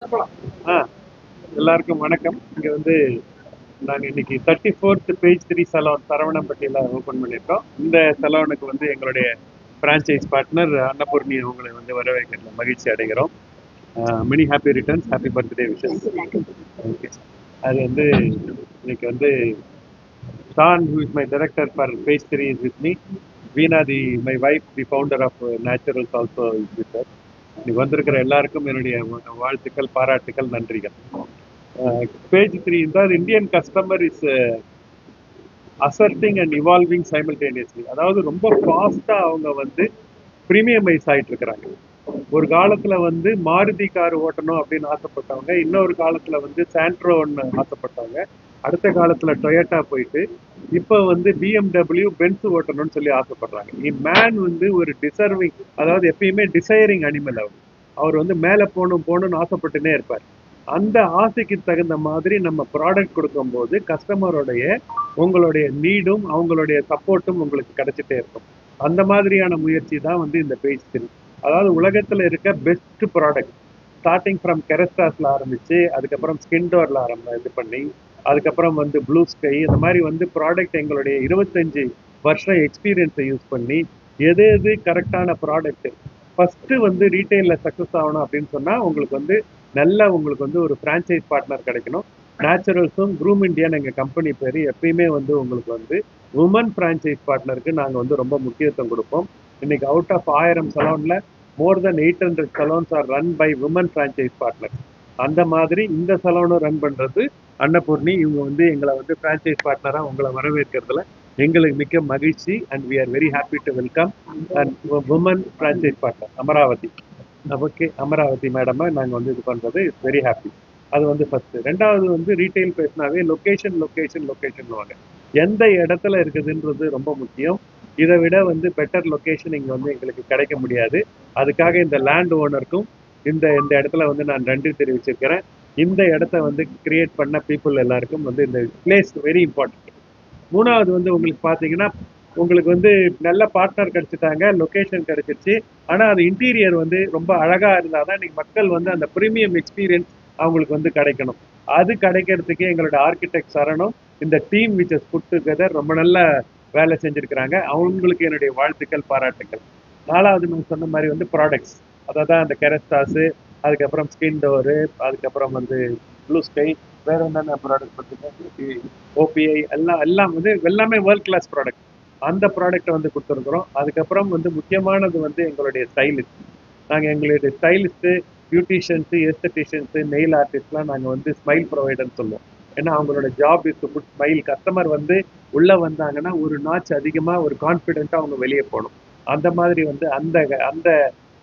ஆ எல்லாருக்கும் வணக்கம். இங்க வந்து நாங்க இன்னைக்கு 34th பேஜ் 3 சலூன் சரவணம்பட்டியில ஓபன் பண்ணியிருக்கோம். இந்த சலூனுக்கு வந்து எங்களுடைய பிரான்ச்சைஸ் பார்ட்னர் அன்னபூர்ணி அவங்களை வந்து வரவேற்கிறதுல மகிழ்ச்சி அடைகிறோம். Many happy returns, happy birthday wishes. Okay. அது வந்து இன்னைக்கு வந்து Shawn who is my director for page 3 is with me. Veena, my wife, the founder of Naturals also is with us. இன்னைக்கு வந்திருக்கிற எல்லாருக்கும் என்னுடைய வாழ்த்துக்கள், பாராட்டுக்கள், நன்றிகள். பேஜ் 3 என்றால் Indian customer is asserting and evolving simultaneously. அதாவது ரொம்ப ஃபாஸ்டா அவங்க வந்து ப்ரீமியமைஸ் ஆயிட்டு இருக்கிறாங்க. ஒரு காலத்துல வந்து மாருதி கார் ஓட்டணும் அப்படின்னு ஆசைப்பட்டவங்க, இன்னொரு காலத்துல வந்து சாண்ட்ரோன்னு ஆசைப்பட்டவங்க, அடுத்த காலத்துல டொயோட்டா போயிட்டு இப்ப வந்து பிஎம்டபிள்யூ பென்ஸ் ஓட்டணும்னு சொல்லி ஆசைப்படுறாங்க. மேன் வந்து ஒரு டிசர்விங், அதாவது எப்பயுமே டிசைரிங் அனிமல். அவர் வந்து மேல போகணும் போகணும்னு ஆசைப்பட்டுனே இருப்பார். அந்த ஆசைக்கு தகுந்த மாதிரி நம்ம ப்ராடக்ட் கொடுக்கும்போது கஸ்டமருடைய உங்களுடைய நீடும் அவங்களுடைய சப்போர்ட்டும் உங்களுக்கு கிடைச்சிட்டே இருக்கும். அந்த மாதிரியான முயற்சி தான் வந்து இந்த பேஜ் 3. அதாவது உலகத்துல இருக்க பெஸ்ட் ப்ராடக்ட் ஸ்டார்டிங் ஃப்ரம் கெரஸ்டாஸ்ல ஆரம்பிச்சு அதுக்கப்புறம் ஸ்கின் டோர்ல இது பண்ணி அதுக்கப்புறம் வந்து ப்ளூ ஸ்கை, இந்த மாதிரி வந்து ப்ராடக்ட் எங்களுடைய 25 வருஷம் எக்ஸ்பீரியன்ஸை யூஸ் பண்ணி எது எது கரெக்டான ப்ராடக்ட் ஃபர்ஸ்ட் வந்து ரீட்டைல்ல சக்ஸஸ் ஆகணும் அப்படின்னு சொன்னா உங்களுக்கு வந்து உங்களுக்கு வந்து ஒரு ஃப்ரான்ச்சைஸ் பார்ட்னர் கிடைக்கணும். நேச்சுரல்ஸும் க்ரூம் இண்டியான்னு எங்கள் கம்பெனி பேர். எப்பயுமே வந்து உங்களுக்கு வந்து உமன் ஃப்ரான்ச்சைஸ் பார்ட்னருக்கு நாங்கள் வந்து ரொம்ப முக்கியத்துவம் கொடுப்போம். இன்னைக்கு அவுட் ஆஃப் 1000 சலூனில் more than 800 saloons are run by women franchise partner. அந்த மாதிரி இந்த சலூனும் ரன் பண்ணுறது அன்னபூர்ணி. இவங்க வந்து எங்களை வந்து ஃப்ரான்ச்சைஸ் பார்ட்னராக உங்களை வரவேற்கிறதுல எங்களுக்கு மிக்க மகிழ்ச்சி. And we are very happy to welcome and woman franchise partner Amaravati. Okay, Amaravati மேடமை நாங்கள் வந்து இது பண்ணுறது இட்ஸ் வெரி ஹாப்பி. அது வந்து ஃபர்ஸ்ட். ரெண்டாவது வந்து ரீட்டைல் பேசினாவே லொக்கேஷன் லொக்கேஷன் லொக்கேஷன் வாங்க. எந்த இடத்துல இருக்குதுன்றது ரொம்ப முக்கியம். இதை விட வந்து பெட்டர் லொக்கேஷன் இங்கே வந்து எங்களுக்கு கிடைக்க முடியாது. அதுக்காக இந்த லேண்ட் ஓனருக்கும் இந்த இந்த இடத்துல வந்து நான் நன்றி தெரிவிச்சிருக்கிறேன். இந்த இடத்த வந்து கிரியேட் பண்ண பீப்புள் எல்லாருக்கும் வந்து இந்த பிளேஸ் வெரி இம்பார்ட்டன்ட். மூணாவது வந்து உங்களுக்கு பார்த்தீங்கன்னா உங்களுக்கு வந்து நல்ல பார்ட்னர் கிடைச்சிட்டாங்க, லொக்கேஷன் கிடைச்சிருச்சு. ஆனால் அது இன்டீரியர் வந்து ரொம்ப அழகாக இருந்தால் தான் இன்னைக்கு மக்கள் வந்து அந்த ப்ரீமியம் எக்ஸ்பீரியன்ஸ் அவங்களுக்கு வந்து கிடைக்கணும். அது கிடைக்கிறதுக்கு எங்களோட ஆர்கிடெக்ட் சரணம் இந்த team which has put together ரொம்ப நல்ல வேலை செஞ்சுருக்கிறாங்க. அவங்களுக்கு என்னுடைய வாழ்த்துக்கள், பாராட்டுக்கள். நாலாவது நான் சொன்ன மாதிரி வந்து ப்ராடக்ட்ஸ், அதாவது அந்த கெரஸ்டாஸு, அதுக்கப்புறம் ஸ்கின் டோரு, அதுக்கப்புறம் வந்து ப்ளூ ஸ்கை, வேற என்னென்ன ப்ராடக்ட் பார்த்தீங்கன்னா ஓபிஐ, எல்லாம் எல்லாம் வந்து எல்லாமே வேர்ல்ட் கிளாஸ் ப்ராடக்ட். அந்த ப்ராடக்ட்டை வந்து கொடுத்துருக்குறோம். அதுக்கப்புறம் வந்து முக்கியமானது வந்து எங்களுடைய ஸ்டைலிஸ்ட். நாங்கள் எங்களுடைய ஸ்டைலிஸ்ட்டு, பியூட்டிஷியன்ஸு, எஸ்தட்டிஷியன்ஸு, நெயில் ஆர்டிஸ்ட்லாம் நாங்கள் வந்து ஸ்மைல் ப்ரொவைடர்னு சொல்லுவோம். ஏன்னா அவங்களோட job is to put smile. Customer வந்து உள்ளே வந்தாங்கன்னா ஒரு நாச் அதிகமாக ஒரு கான்ஃபிடென்ட்டாக அவங்க வெளியே போகணும். அந்த மாதிரி வந்து அந்த அந்த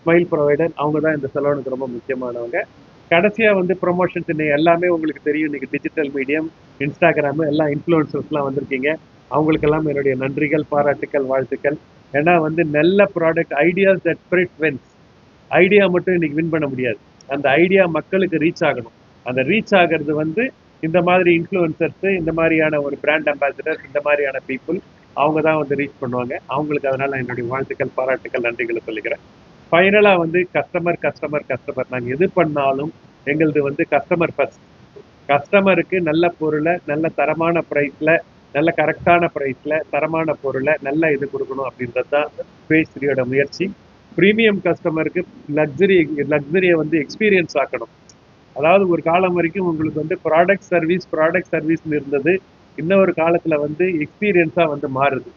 ஸ்மைல் ப்ரொவைடர் அவங்க தான் இந்த சலூனுக்கு ரொம்ப முக்கியமானவங்க. கடைசியாக வந்து ப்ரொமோஷன்ஸ் இன்னைக்கு எல்லாமே உங்களுக்கு தெரியும். இன்னைக்கு டிஜிட்டல் மீடியம், இன்ஸ்டாகிராமு, எல்லாம் இன்ஃப்ளூயன்சர்ஸ்லாம் வந்திருக்கீங்க. அவங்களுக்கெல்லாம் என்னுடைய நன்றிகள், பாராட்டுக்கள், வாழ்த்துக்கள். ஏன்னா வந்து நல்ல product ideas that spirit wins. Idea மட்டும் இன்னைக்கு வின் பண்ண முடியாது. அந்த ஐடியா மக்களுக்கு ரீச் ஆகணும். அந்த ரீச் ஆகிறது வந்து இந்த மாதிரி இன்ஃப்ளூயன்சர்ஸ், இந்த மாதிரியான ஒரு பிராண்ட் அம்பாசிடர்ஸ், இந்த மாதிரியான பீப்புள் அவங்க தான் வந்து ரீச் பண்ணுவாங்க. அவங்களுக்கு அதனால என்னுடைய வாழ்த்துக்கள், பாராட்டுக்கள், நன்றிகளை சொல்லிக்கிறேன். ஃபைனலாக வந்து கஸ்டமர் கஸ்டமர் கஸ்டமர். நாங்கள் எது பண்ணாலும் எங்களது வந்து கஸ்டமர் ஃபர்ஸ்ட். கஸ்டமருக்கு நல்ல பொருளை நல்ல தரமான ப்ரைஸில், நல்ல கரெக்டான ப்ரைஸில் தரமான பொருளை நல்ல இது கொடுக்கணும் அப்படின்றது தான் பேஜ் 3யோட முயற்சி. ப்ரீமியம் கஸ்டமருக்கு லக்ஸரியை வந்து எக்ஸ்பீரியன்ஸ் ஆக்கணும். அதாவது ஒரு காலம் வரைக்கும் உங்களுக்கு வந்து ப்ராடக்ட் சர்வீஸ்னு இருந்தது. இன்னொரு காலத்தில் வந்து எக்ஸ்பீரியன்ஸாக வந்து மாறுது.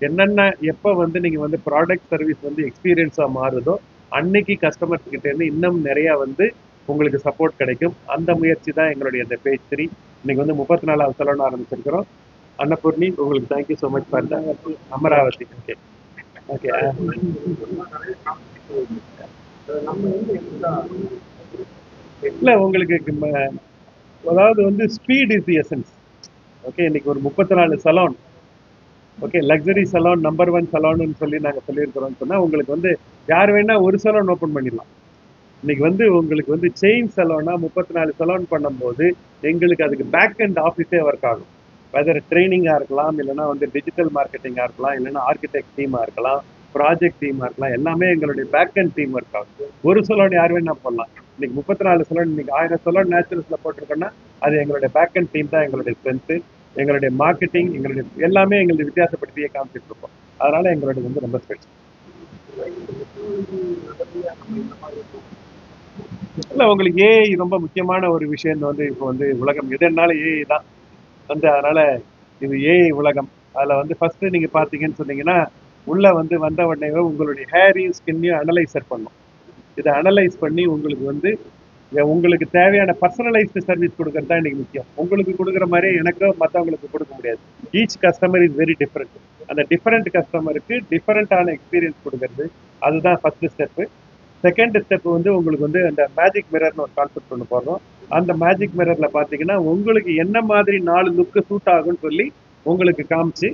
என்னென்ன எப்போ வந்து நீங்கள் வந்து ப்ராடக்ட் சர்வீஸ் வந்து எக்ஸ்பீரியன்ஸாக மாறுதோ அன்னைக்கு கஸ்டமர்ஸ் கிட்டேருந்து இன்னும் நிறையா வந்து உங்களுக்கு சப்போர்ட் கிடைக்கும். அந்த முயற்சி தான் எங்களுடைய இந்த பேஜ் 3. இன்னைக்கு வந்து 34வது சலூன் ஆரம்பிச்சிருக்கிறோம். அன்னபூர்ணி, உங்களுக்கு thank you so much for the Amaravati. Okay okay. இல்லை உங்களுக்கு அதாவது வந்து speed is the essence. Okay, இன்னைக்கு ஒரு 34 salon, okay, luxury salon, number 1 சலூன்னு சொல்லி நாங்கள் சொல்லியிருக்கிறோம்னு சொன்னால் உங்களுக்கு வந்து யார் வேணா ஒரு சலூன் ஓப்பன் பண்ணிடலாம். இன்னைக்கு வந்து உங்களுக்கு வந்து செயின் சலூனா 34 சலூன் பண்ணும்போது எங்களுக்கு அதுக்கு பேக் அண்ட் ஆஃபீஸே ஒர்க் ஆகும். வெதர் ட்ரைனிங்காக இருக்கலாம், இல்லைனா வந்து டிஜிட்டல் மார்க்கெட்டிங்காக இருக்கலாம், இல்லைனா ஆர்கிடெக்ட் டீமாக இருக்கலாம், ப்ராஜெக்ட் டீமாக இருக்கலாம், எல்லாமே எங்களுடைய பேக் அண்ட் டீம் ஒர்க் ஆகும். ஒரு சலூன் யார் வேணா போடலாம். இன்னைக்கு 34 சலூன், இன்னைக்கு 1000 சலூன் நேச்சுரல்ஸில் போட்டிருக்கோன்னா அது எங்களுடைய பேக் அண்ட் டீம் தான் எங்களுடைய ஸ்ட்ரென்த்து. எங்களுடைய மார்க்கெட்டிங், எங்களுடைய எல்லாமே எங்களுடைய வித்தியாசப்படுத்தியே காமிச்சிட்டு இருக்கோம். அதனால எங்களுடைய வந்து ரொம்ப ஸ்பெஷல். இல்லை, உங்களுக்கு ஏஐ ரொம்ப முக்கியமான ஒரு விஷயம் வந்து இப்போ வந்து உலகம் எதுனாலும் ஏஐ தான் வந்து. அதனால இது ஏஐ உலகம். அதில் வந்து ஃபர்ஸ்ட் நீங்கள் பார்த்தீங்கன்னு சொன்னீங்கன்னா உள்ள வந்து வந்த உடனே உங்களுடைய ஹேரையும் ஸ்கின்னையும் அனலைசர் பண்ணும். இதை அனலைஸ் பண்ணி உங்களுக்கு வந்து உங்களுக்கு தேவையான பர்சனலைஸ்டு சர்வீஸ் கொடுக்கறது தான் இன்னைக்கு முக்கியம். உங்களுக்கு கொடுக்குற மாதிரி எனக்கோ மற்றவங்களுக்கு கொடுக்க முடியாது. Each customer is very different. அந்த டிஃப்ரெண்ட் கஸ்டமருக்கு டிஃப்ரெண்டான எக்ஸ்பீரியன்ஸ் கொடுக்கறது, அதுதான் ஃபர்ஸ்ட் ஸ்டெப்பு. செகண்ட் ஸ்டெப் வந்து உங்களுக்கு வந்து அந்த மேஜிக் மிரர்னு ஒரு கான்செப்ட் ஒன்று போடுறோம். அந்த மேஜிக் மிரர்ல பார்த்தீங்கன்னா உங்களுக்கு என்ன மாதிரி 4 லுக்கு சூட் ஆகும்னு சொல்லி உங்களுக்கு காமிச்சு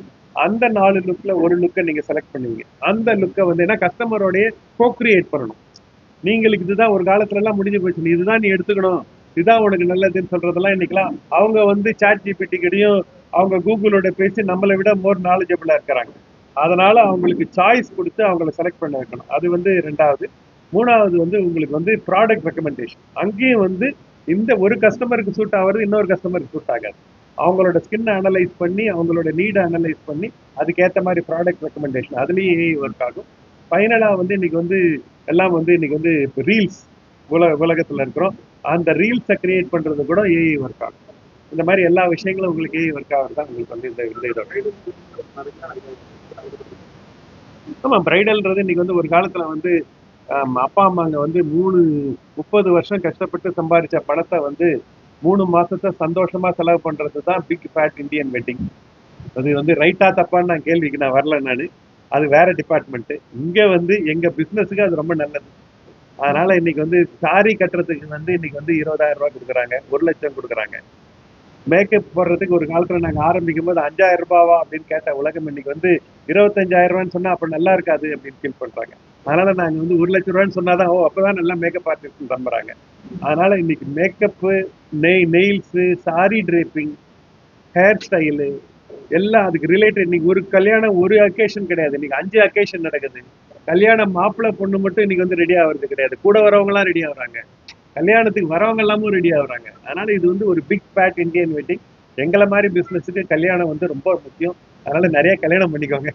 அந்த 4 லுக்ல ஒரு லுக்கை நீங்க செலக்ட் பண்ணுவீங்க. அந்த லுக்கை வந்து என்ன கஸ்டமரோடைய கோக்ரியேட் பண்ணணும். நீங்களுக்கு இதுதான் ஒரு காலத்துல எல்லாம் முடிஞ்சு போச்சு, நீ இதுதான் நீ எடுத்துக்கணும், இதுதான் உனக்கு நல்லதுன்னு சொல்றதெல்லாம் இன்னைக்கெல்லாம் அவங்க வந்து சாட் ஜிபிடி கிட்டையும் அவங்க கூகுளோட பேசி நம்மளை விட மோர் நாலேஜபிளா இருக்கிறாங்க. அதனால அவங்களுக்கு சாய்ஸ் கொடுத்து அவங்கள செலக்ட் பண்ண வைக்கணும். அது வந்து ரெண்டாவது. மூணாவது வந்து உங்களுக்கு வந்து ப்ராடக்ட் ரெக்கமெண்டேஷன். அங்கேயும் வந்து இந்த ஒரு கஸ்டமருக்கு சூட் ஆகிறது இன்னொரு கஸ்டமருக்கு சூட் ஆகாது. அவங்களோட ஸ்கின்னை அனலைஸ் பண்ணி அவங்களோட நீடை அனலைஸ் பண்ணி அதுக்கேற்ற மாதிரி ப்ராடக்ட் ரெக்கமெண்டேஷன் அதுலேயும் ஏஐ ஒர்க் ஆகும். ஃபைனலாக வந்து இன்னைக்கு வந்து எல்லாம் வந்து இன்னைக்கு வந்து இப்போ ரீல்ஸ் உலகத்தில் இருக்கிறோம். அந்த ரீல்ஸை கிரியேட் பண்ணுறது கூட ஏஐ ஒர்க் ஆகும். இந்த மாதிரி எல்லா விஷயங்களும் உங்களுக்கு ஏஐ ஒர்க் ஆகிறது தான் உங்களுக்கு வந்து இந்த இதோட. ஆமாம், பிரைடல்ன்றது இன்னைக்கு வந்து ஒரு காலத்தில் வந்து அப்பா அம்மாங்க வந்து 30 வருஷம் கஷ்டப்பட்டு சம்பாதிச்ச பணத்தை வந்து 3 மாசத்தை சந்தோஷமா செலவு பண்றது தான் பிக் ஃபேட் இந்தியன் வெட்டிங். அது வந்து ரைட்டா தப்பான்னு நான் கேள்விக்கு நான் வரல. நான் அது வேற டிபார்ட்மெண்ட். இங்க வந்து எங்க பிசினஸுக்கு அது ரொம்ப நல்லது. அதனால இன்னைக்கு வந்து சாரி கட்டுறதுக்கு வந்து இன்னைக்கு வந்து 20,000 ரூபாய் கொடுக்குறாங்க, 1 லட்சம் கொடுக்குறாங்க. மேக்கப் போடுறதுக்கு ஒரு காலத்துல நாங்க ஆரம்பிக்கும் போது 5,000 ரூபாவா அப்படின்னு கேட்ட உலகம் இன்னைக்கு வந்து 25,000 ரூபான்னு சொன்னா அப்ப நல்லா இருக்காது அப்படின்னு ஃபீல் பண்றாங்க. அதனால நாங்க வந்து 1 லட்சம் ரூபான்னு சொன்னாதான் அப்பதான் நல்லா மேக்கப் ஆர்டிஸ்ட் நம்புறாங்க. அதனால இன்னைக்கு makeup, nails, sari draping, hair style எல்லாம் அதுக்கு ரிலேட்டட். இன்னைக்கு ஒரு கல்யாணம் ஒரு அக்கேஷன் கிடையாது, இன்னைக்கு 5 அக்கேஷன் நடக்குது. கல்யாணம் மாப்பிள்ளை பொண்ணு மட்டும் இன்னைக்கு வந்து ரெடி ஆகுறது கிடையாது, கூட வரவங்க எல்லாம் ரெடி ஆகுறாங்க, கல்யாணத்துக்கு வரவங்க எல்லாமும் ரெடி ஆகுறாங்க. அதனால இது வந்து ஒரு பிக் ஃபேட் இந்தியன் வெட்டிங். எங்களை மாதிரி பிசினஸுக்கு கல்யாணம் வந்து ரொம்ப முக்கியம். அதனால நிறைய கல்யாணம் பண்ணிக்கோங்க.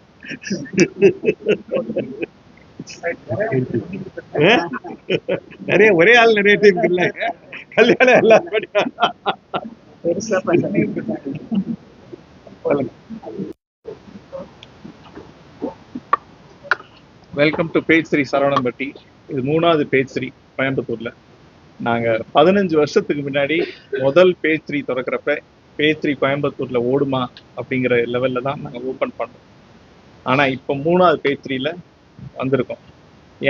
நிறைய ஒரே ஆள் நிறைய டீம் இல்ல, கல்யாணம் எல்லாரும் வெல்கம் டு பேஜ் 3 சரவணம்பட்டி. இது 3வது பேஜ் 3 கோயம்புத்தூர்ல. நாங்கள் 15 வருஷத்துக்கு முன்னாடி முதல் பேஜ் 3 திறக்கிறப்ப பேஜ் 3 கோயம்புத்தூர்ல ஓடுமா அப்படிங்கிற லெவலில் தான் நாங்கள் ஓப்பன் பண்ணோம். ஆனால் இப்போ 3வது பேஜ் 3ல வந்திருக்கோம்.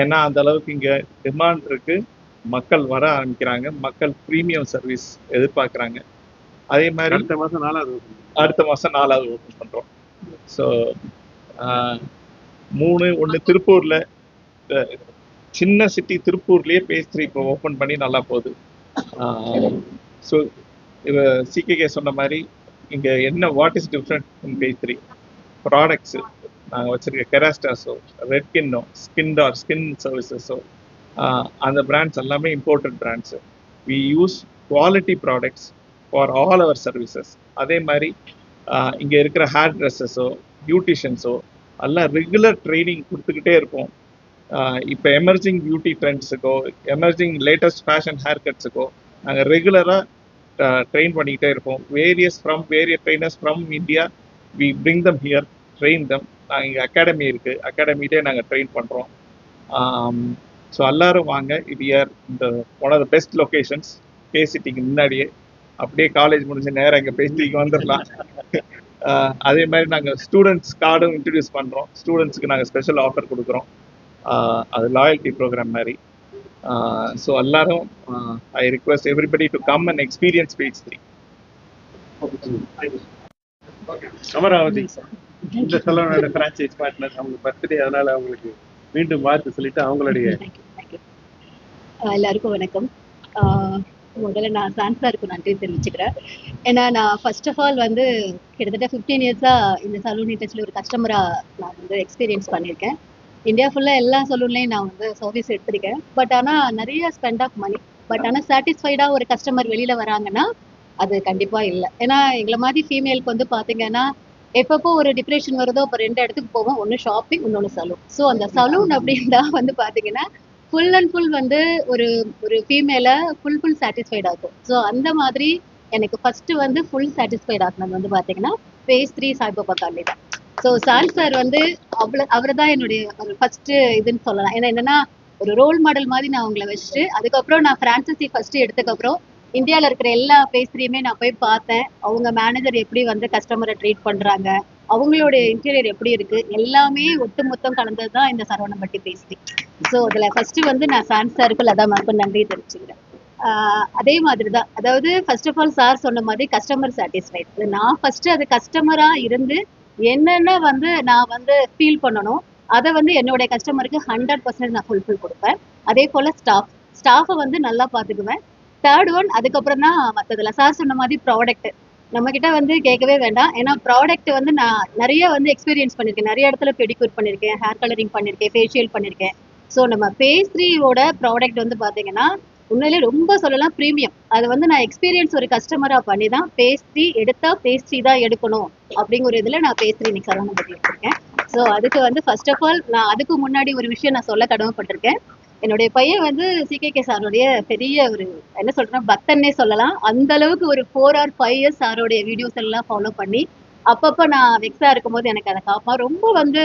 ஏன்னா அந்த அளவுக்கு இங்கே டிமாண்ட் இருக்கு, மக்கள் வர ஆரம்பிக்கிறாங்க, மக்கள் ப்ரீமியம் சர்வீஸ் எதிர்பார்க்குறாங்க. அதே மாதிரி அடுத்த மாதம் 4வது ஓப்பன் பண்ணுறோம். ஸோ 1 திருப்பூர்ல, சின்ன சிட்டி திருப்பூர்லயே பேஜ் 3 இப்போ ஓப்பன் பண்ணி நல்லா போகுது. ஸோ இவ சிகே சொன்ன மாதிரி இங்கே என்ன what is different in page 3 products நாங்கள் வச்சிருக்க கெராஸ்டாஸோ, ரெட்கின்னோ, ஸ்கின் சர்வீசஸோ, அந்த பிராண்ட்ஸ் எல்லாமே imported brands. We use quality products for all our services. அதே மாதிரி இங்கே இருக்கிற ஹேர் ட்ரெஸ்ஸஸோ, பியூட்டிஷியன்ஸோ எல்லாம் ரெகுலர் ட்ரைனிங் கொடுத்துக்கிட்டே இருப்போம். இப்போ எமர்ஜிங் பியூட்டி ட்ரெண்ட்ஸுக்கோ, எமர்ஜிங் லேட்டஸ்ட் ஃபேஷன் ஹேர் கட்ஸுக்கோ நாங்கள் ரெகுலராக ட்ரெயின் பண்ணிக்கிட்டே இருப்போம். Various trainers from India we bring them here, train them. நாங்கள் இங்கே அகாடமி இருக்குது, அகாடமிலே நாங்கள் ட்ரெயின் பண்ணுறோம். ஸோ எல்லோரும் வாங்க. இது இந்த one of the best locations, பேசிட்டிக்கு முன்னாடியே அப்படியே காலேஜ் முடிஞ்ச நேரம் இங்கே பேசிட்டிக்கு வந்துடலாம். அதே மாதிரி நாங்கள் ஸ்டூடெண்ட்ஸ் கார்டும் இன்ட்ரடியூஸ் பண்ணுறோம். ஸ்டூடெண்ட்ஸுக்கு நாங்கள் ஸ்பெஷல் ஆஃபர் கொடுக்குறோம். அது லாயல்ட்டி ப்ரோக்ராம் மாதிரி. ஸோ எல்லாரும் I request everybody to come and experience page 3. Amaravati இந்த சலூனோட ஃப்ரான்ச்சைஸ் பார்ட்னர், அவங்க பர்த்டே, அதனால அவங்களுக்கு மீண்டும் வாழ்த்து சொல்லிட்டு அவங்களுடைய. எல்லாருக்கும் வணக்கம். முதல்ல நான் சான்சாருக்கு நன்றி தெரிவிச்சுக்கிறேன். ஏன்னா நான் ஃபர்ஸ்ட் ஆஃப் ஆல் வந்து கிட்டத்தட்ட 15 இயர்ஸாக இந்த சலூன் இண்டஸ்ட்ரியில் ஒரு கஸ்டமராக நான் வந்து எக்ஸ்பீரியன்ஸ் பண்ணியிருக்கேன். இந்தியா ஃபுல்லா எல்லா சலூன்லயும் நான் வந்து சர்வீஸ் எடுத்திருக்கேன். பட் ஆனா நிறைய ஸ்பெண்ட் ஆஃப் மணி. பட் ஆனா சாட்டிஸ்ஃபைடா ஒரு கஸ்டமர் வெளியில வராங்கன்னா அது கண்டிப்பா இல்ல. ஏன்னா எங்கள மாதிரி ஃபீமேலுக்கு வந்து பாத்தீங்கன்னா எப்பப்போ ஒரு டிப்ரெஷன் வருதோ அப்ப 2 இடத்துக்கு போவோம். ஒண்ணு ஷாப்பிங், இன்னொன்னு சலூன். ஸோ அந்த சலூன் அப்படின்னா வந்து பாத்தீங்கன்னா ஃபுல் அண்ட் ஃபுல் வந்து ஒரு ஒரு ஃபீமேல ஃபுல் சாட்டிஸ்ஃபைட் ஆகும். ஸோ அந்த மாதிரி எனக்கு ஃபர்ஸ்ட் வந்து ஃபுல் சாட்டிஸ்ஃபைட் ஆகுனது வந்து பாத்தீங்கன்னா ஃபேஸ் 3 சாய்பாபா காலனி தான். ஸோ சான் சார் வந்து அவர் தான் என்னுடைய ஒரு ஃபர்ஸ்ட் இதுன்னு சொல்லலாம். ஏன்னா என்னன்னா ஒரு ரோல் மாடல் மாதிரி நான் அவங்கள வச்சுட்டு அதுக்கப்புறம் நான் பிரான்சசி ஃபர்ஸ்ட் எடுத்ததுக்கப்புறம் இந்தியாவில் இருக்கிற எல்லா பேஸ்ட்ரியுமே நான் போய் பார்த்தேன். அவங்க மேனேஜர் எப்படி வந்து கஸ்டமரை ட்ரீட் பண்றாங்க, அவங்களுடைய இன்டீரியர் எப்படி இருக்கு, எல்லாமே ஒட்டு மொத்தம் கலந்தது தான் இந்த சரவணம்பட்டி பேஸ்ட்ரி. ஸோ அதுல ஃபர்ஸ்ட் வந்து நான் சான் சாருக்கு லதா மேம்க்கு நன்றி தெரிவிச்சுக்கிறேன். அதே மாதிரி தான், அதாவது ஃபர்ஸ்ட் ஆஃப் ஆல் சார் சொன்ன மாதிரி கஸ்டமர் சாட்டிஸ்ஃபைட். நான் ஃபர்ஸ்ட் அது கஸ்டமரா இருந்து என்னென்ன வந்து நான் வந்து ஃபீல் பண்ணணும் அதை வந்து என்னுடைய கஸ்டமருக்கு 100% நான் ஃபுல்ஃபில் கொடுப்பேன். அதே போல ஸ்டாஃபை வந்து நல்லா பார்த்துக்குவேன். தேர்ட் ஒன் அதுக்கப்புறம் தான் மற்றதுல சார் சொன்ன மாதிரி ப்ராடக்ட் நம்ம கிட்ட வந்து கேட்கவே வேண்டாம். ஏன்னா ப்ராடக்ட் வந்து நான் நிறைய வந்து எக்ஸ்பீரியன்ஸ் பண்ணியிருக்கேன். நிறைய இடத்துல பெடிக்யூர் பண்ணியிருக்கேன், ஹேர் கலரிங் பண்ணியிருக்கேன், ஃபேஷியல் பண்ணியிருக்கேன். ஸோ நம்ம பேஸ்ட்ரியோட ப்ராடக்ட் வந்து பார்த்தீங்கன்னா உண்மையிலேயே ரொம்ப சொல்லலாம் ப்ரீமியம். அது வந்து நான் எக்ஸ்பீரியன்ஸ் ஒரு கஸ்டமராக பண்ணி தான் பேஸ்ட்ரி எடுத்தா பேஸ்ட்ரி தான் எடுக்கணும் அப்படிங்கிற இதில் நான் பேஸ்ட்ரி இன்னைக்கு சரவணம்பட்டி எடுத்திருக்கேன். ஸோ அதுக்கு வந்து ஃபர்ஸ்ட் ஆஃப் ஆல் நான் அதுக்கு முன்னாடி ஒரு விஷயம் நான் சொல்ல கடமைப்பட்டிருக்கேன். என்னுடைய பையன் வந்து சிகேகே சாருடைய பெரிய ஒரு என்ன சொல்றேன்னா பக்தன்னே சொல்லலாம். அந்த அளவுக்கு ஒரு 4 or 5 years சாருடைய வீடியோஸ் எல்லாம் ஃபாலோ பண்ணி அப்பப்போ நான் வெக்ஸா இருக்கும்போது எனக்கு அதை காப்பான் ரொம்ப வந்து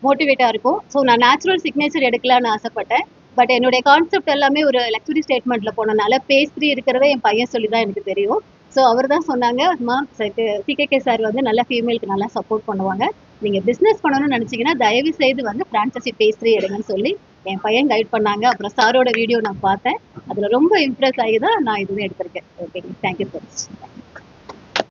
மோட்டிவேட்டா இருக்கும். ஸோ நான் நேச்சுரல் சிக்னேச்சர் எடுக்கலான்னு ஆசைப்பட்டேன். பட் என்னுடைய கான்செப்ட் எல்லாமே ஒரு லக்ஸுரி ஸ்டேட்மெண்ட்ல போனனால பேஸ்ட்ரி இருக்கிறத என் பையன் சொல்லி தான் எனக்கு தெரியும். ஸோ அவர் தான் சொன்னாங்க, அம்மா சிகேகே சார் வந்து நல்லா ஃபீமேலுக்கு நல்லா சப்போர்ட் பண்ணுவாங்க, நீங்க பிசினஸ் பண்ணணும்னு நினைச்சீங்கன்னா தயவு செய்து வந்து பிரான்சசி பேஸ்ட்ரி எடுங்கன்னு சொல்லி என் பையன் கைட் பண்ணாங்க. அப்புறம் சாரோட வீடியோ நான் பார்த்தேன், அதுல ரொம்ப இம்ப்ரெஸ் ஆகி தான் நான் இதுவே எடுத்திருக்கேன். Okay, thank you so much.